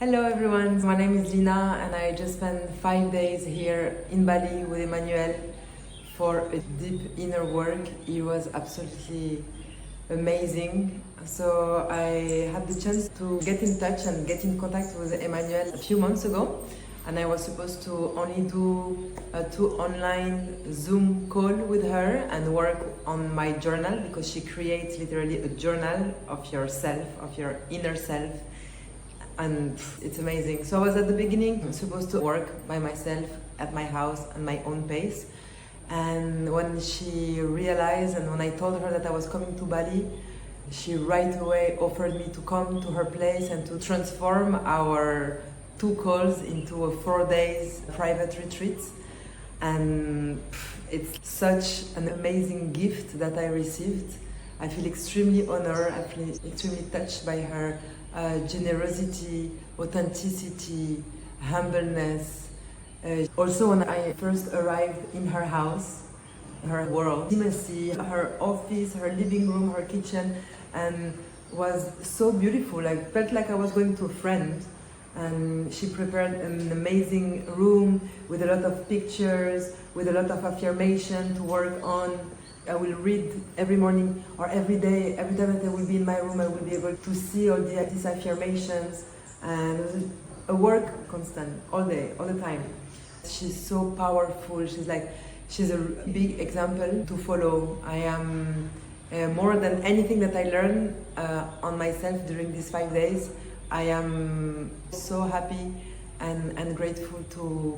Hello everyone, my name is Lina and I just spent 5 days here in Bali with Emmanuelle for a deep inner work. It was absolutely amazing. So I had the chance to get in touch and get in contact with Emmanuelle a few months ago, and I was supposed to only do a 2 online Zoom call with her and work on my journal, because she creates literally a journal of yourself, of your inner self, and it's amazing. So I was at the beginning supposed to work by myself at my house at my own pace, and when she realized and when I told her that I was coming to Bali, she right away offered me to come to her place and to transform our 2 calls into a 4 days private retreat. And it's such an amazing gift that I received. I feel extremely honored, I feel extremely touched by her generosity, authenticity, humbleness. Also, when I first arrived in her house, her world, intimacy, her office, her living room, her kitchen, and was so beautiful. I felt like I was going to a friend. And she prepared an amazing room with a lot of pictures, with a lot of affirmation to work on. I will read every morning or every day. Every time that I will be in my room, I will be able to see all these affirmations, and it was a work constant all day, all the time. She's so powerful. She's a big example to follow. I am more than anything that I learned on myself during these 5 days. I am so happy and grateful to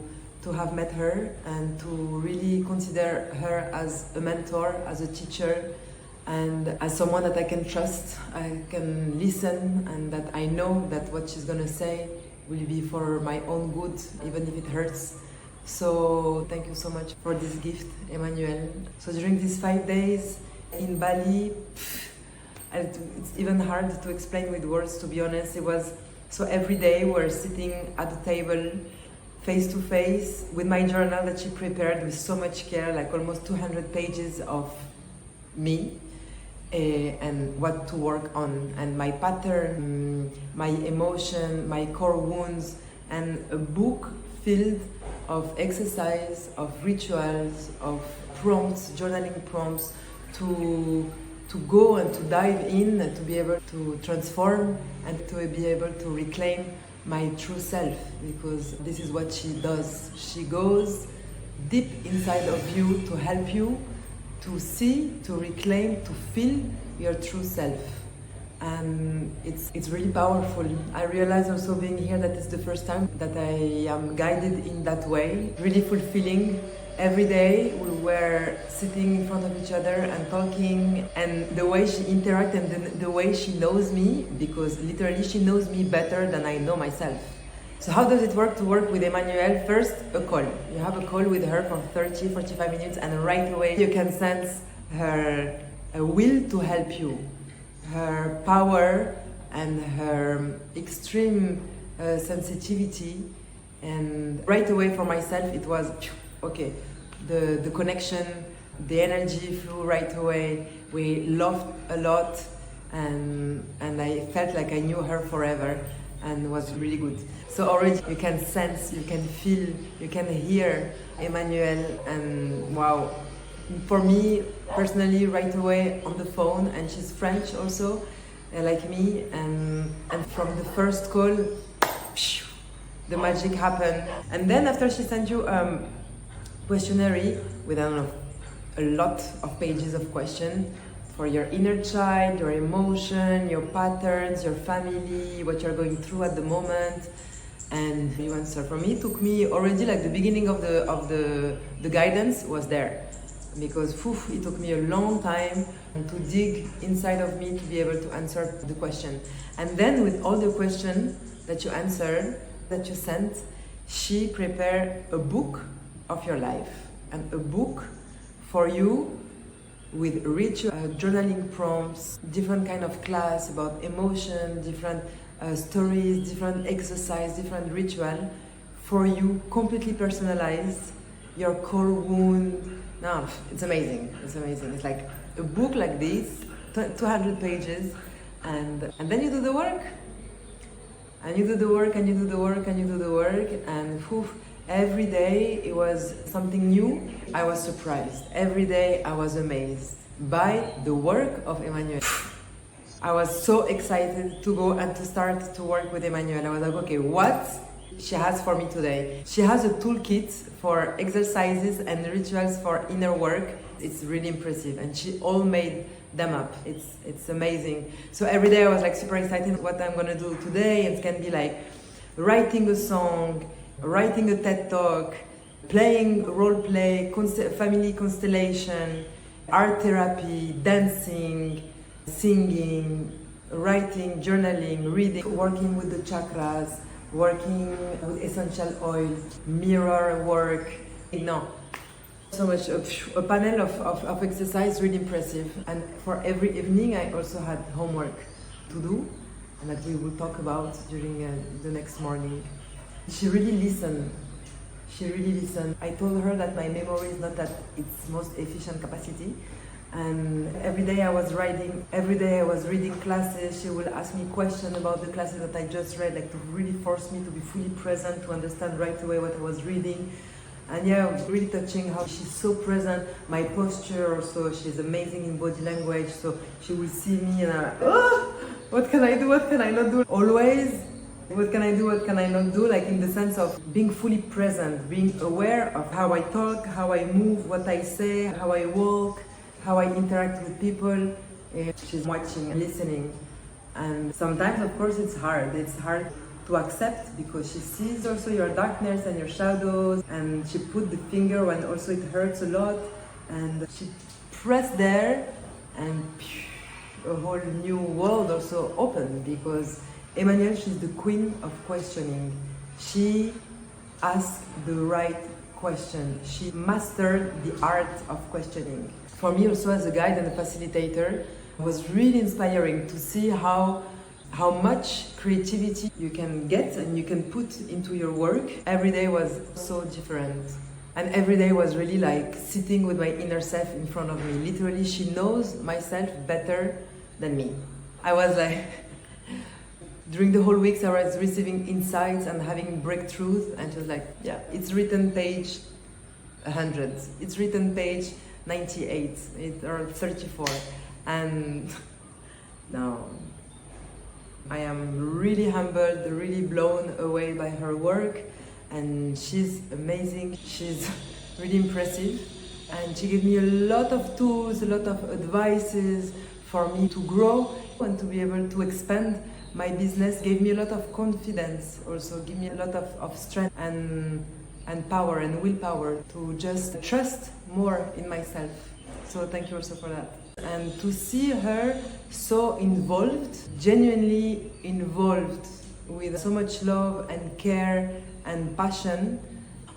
have met her and to really consider her as a mentor, as a teacher, and as someone that I can trust. I can listen, and that I know that what she's gonna say will be for my own good, even if it hurts. So thank you so much for this gift, Emmanuelle. So during these 5 days in Bali, it's even hard to explain with words, to be honest. It was so every day we're sitting at the table face to face with my journal that she prepared with so much care, like almost 200 pages of me and what to work on, and my pattern, my emotion, my core wounds, and a book filled of exercise, of rituals, of prompts, journaling prompts to go and to dive in and to be able to transform and to be able to reclaim my true self, because this is what she does. She goes deep inside of you to help you to see, to reclaim, to feel your true self. And it's really powerful. I realize also being here that it's the first time that I am guided in that way. Really fulfilling. Every day we were sitting in front of each other and talking, and the way she interacts and the way she knows me, because literally she knows me better than I know myself. So how does it work to work with Emmanuelle? First, a call. You have a call with her for 30-45 minutes, and right away you can sense her will to help you, her power and her extreme sensitivity. And right away for myself it was okay, the connection, the energy flew right away. We laughed a lot, and I felt like I knew her forever, and it was really good. So already you can sense, you can feel, you can hear Emmanuelle, and wow. For me personally, right away on the phone, and she's French also, like me, and from the first call, the magic happened. And then after she sent you questionnaire with, I don't know, a lot of pages of questions for your inner child, your emotion, your patterns, your family, what you're going through at the moment, and you answer. For me, it took me already, like the beginning of the guidance was there, because it took me a long time to dig inside of me to be able to answer the question. And then with all the questions that you answered, that you sent, she prepared a book of your life, and a book for you with rich journaling prompts, different kind of class about emotion, different stories, different exercise, different ritual for you, completely personalized, your core wound. No, it's amazing. It's amazing. It's like a book like this, 200 pages, and then you do the work. And you do the work, and you do the work, and you do the work, and poof, every day it was something new. I was surprised. Every day I was amazed by the work of Emmanuelle. I was so excited to go and to start to work with Emmanuelle. I was like, okay, what she has for me today? She has a toolkit for exercises and rituals for inner work. It's really impressive, and she all made them up. It's amazing. So every day I was like super excited what I'm gonna do today. It can be like writing a song, writing a TED talk, playing role play, family constellation, art therapy, dancing, singing, writing, journaling, reading, working with the chakras, working with essential oil, mirror work. No, so much, a panel of exercise, really impressive. And for every evening I also had homework to do, and that we will talk about during the next morning. She really listened. She really listened. I told her that my memory is not at its most efficient capacity. And every day I was reading classes. She will ask me questions about the classes that I just read, like to really force me to be fully present, to understand right away what I was reading. And yeah, it was really touching how she's so present. My posture also, she's amazing in body language. So she will see me and I'm like, oh, what can I do? What can I not do? Always, what can I do? What can I not do? Like in the sense of being fully present, being aware of how I talk, how I move, what I say, how I walk, how I interact with people. She's watching and listening. And sometimes, of course, it's hard. It's hard to accept because she sees also your darkness and your shadows, and she put the finger when also it hurts a lot, and she pressed there, and a whole new world also opened because Emmanuelle, she's the queen of questioning. She asked the right question. She mastered the art of questioning. For me also as a guide and a facilitator, it was really inspiring to see how much creativity you can get and you can put into your work. Every day was so different. And every day was really like sitting with my inner self in front of me. Literally, she knows myself better than me. I was like, during the whole weeks I was receiving insights and having breakthroughs, and she was like, yeah, it's written page 100. It's written page 98 or 34. And now I am really humbled, really blown away by her work, and she's amazing. She's really impressive, and she gave me a lot of tools, a lot of advices for me to grow and to be able to expand my business. Gave me a lot of confidence, also gave me a lot of strength and power and willpower to just trust more in myself. So thank you also for that. And to see her so involved, genuinely involved, with so much love and care and passion,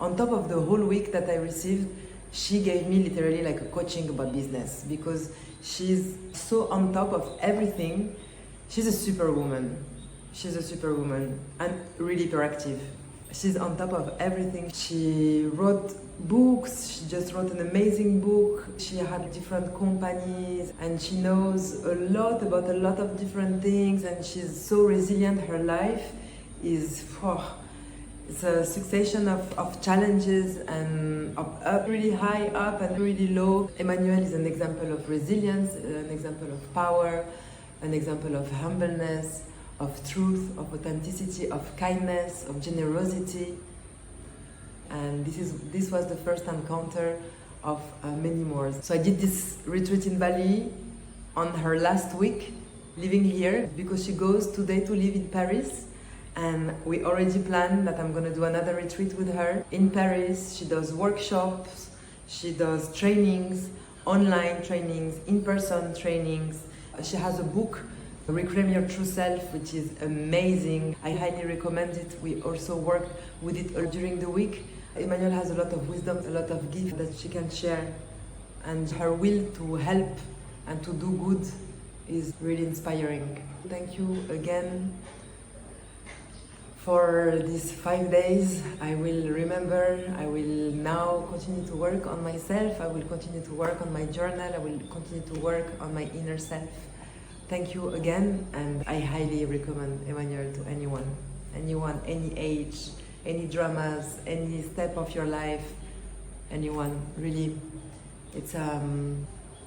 on top of the whole week that I received, she gave me literally like a coaching about business, because she's so on top of everything. She's a superwoman. She's a superwoman and really proactive. She's on top of everything. She wrote books. She just wrote an amazing book. She had different companies, and she knows a lot about a lot of different things, and she's so resilient. Her life is it's a succession of challenges, and up really high up and really low. Emmanuelle is an example of resilience, an example of power, an example of humbleness, of truth, of authenticity, of kindness, of generosity. And this was the first encounter of many more. So I did this retreat in Bali on her last week living here, because she goes today to live in Paris, and we already planned that I'm going to do another retreat with her in Paris. She does workshops, she does trainings, online trainings, in-person trainings. She has a book, Reclaim Your True Self, which is amazing. I highly recommend it. We also worked with it during the week. Emmanuelle has a lot of wisdom, a lot of gifts that she can share, and her will to help and to do good is really inspiring. Thank you again for these 5 days. I will remember. I will now continue to work on myself. I will continue to work on my journal. I will continue to work on my inner self. Thank you again, and I highly recommend Emmanuelle to anyone. anyone, any age, any dramas, any step of your life, anyone, really. It's a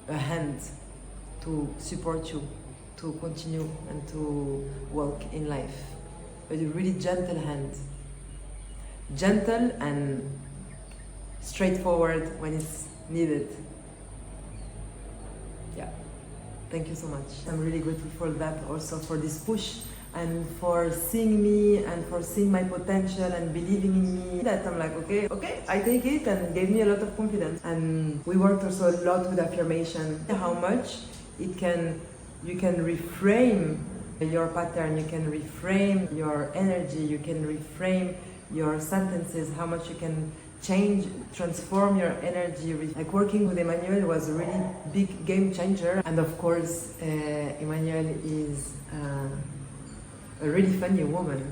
hand to support you, to continue and to walk in life. A really gentle hand. Gentle and straightforward when it's needed. Yeah. Thank you so much. I'm really grateful for that, also for this push and for seeing me and for seeing my potential and believing in me. That I'm like, okay, I take it, and gave me a lot of confidence. And we worked also a lot with affirmation. How much you can reframe your pattern, you can reframe your energy, you can reframe your sentences, how much you can change, transform your energy. Like working with Emmanuelle was a really big game changer. And of course, Emmanuelle is a really funny woman.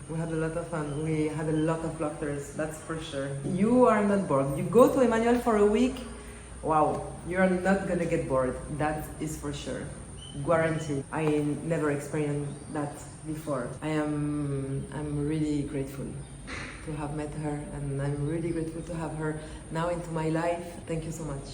We had a lot of fun. We had a lot of laughters, that's for sure. You are not bored. You go to Emmanuelle for a week, wow, you are not gonna get bored. That is for sure. Guarantee. I never experienced that before. I'm really grateful to have met her, and I'm really grateful to have her now into my life. Thank you so much.